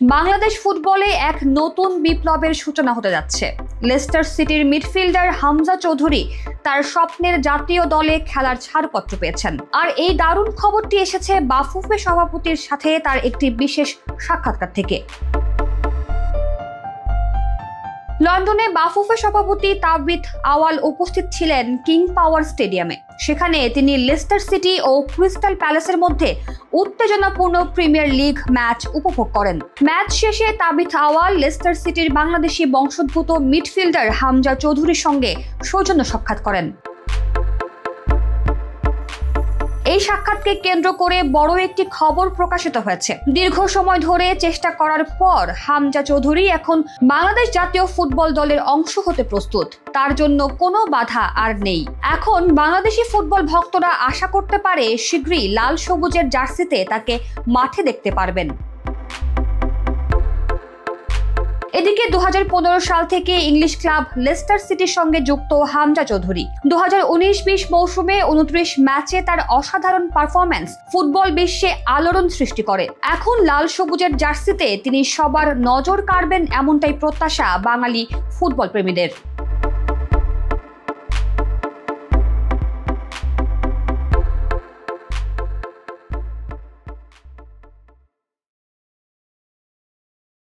বাংলাদেশ ফুটবলে এক নতুন বিপ্লবের সূচনা হতে যাচ্ছে। লেস্টার সিটির মিডফিল্ডার হামজা চৌধুরী তার স্বপ্নের জাতীয় দলে খেলার ছাড়পত্র পেয়েছেন। আর এই দারুণ খবরটি এসেছে বাফুফে সভাপতির সাথে তার একটি বিশেষ সাক্ষাৎকার থেকে। লন্ডনে বাফুফে সভাপতি তাবিথ আওয়াল উপস্থিত ছিলেন কিং পাওয়ার স্টেডিয়ামে। সেখানে তিনি লেস্টার সিটি ও ক্রিস্টাল প্যালেসের মধ্যে উত্তেজনাপূর্ণ প্রিমিয়ার লিগ ম্যাচ উপভোগ করেন। ম্যাচ শেষে তাবিথ আওয়াল লেস্টার সিটির বাংলাদেশি বংশোদ্ভূত মিডফিল্ডার হামজা চৌধুরীর সঙ্গে সৌজন্য সাক্ষাৎ করেন। এই সাক্ষাৎকে কেন্দ্র করে বড় একটি খবর প্রকাশিত হয়েছে। দীর্ঘ সময় ধরে চেষ্টা করার পর হামজা চৌধুরী এখন বাংলাদেশ জাতীয় ফুটবল দলের অংশ হতে প্রস্তুত। তার জন্য কোনো বাধা আর নেই। এখন বাংলাদেশি ফুটবল ভক্তরা আশা করতে পারে শীঘ্রই লাল সবুজের জার্সিতে তাকে মাঠে দেখতে পারবেন। এদিকে 2015 সাল থেকে ইংলিশ ক্লাব লেস্টার সিটির সঙ্গে যুক্ত হামজা চৌধুরী 2019-20 মৌসুমে 29 ম্যাচে তার অসাধারণ পারফরম্যান্স ফুটবল বিশ্বে আলোড়ন সৃষ্টি করে। এখন লাল সবুজের জার্সিতে তিনি সবার নজর কাড়বেন এমনটাই প্রত্যাশা বাঙালি ফুটবল প্রেমীদের।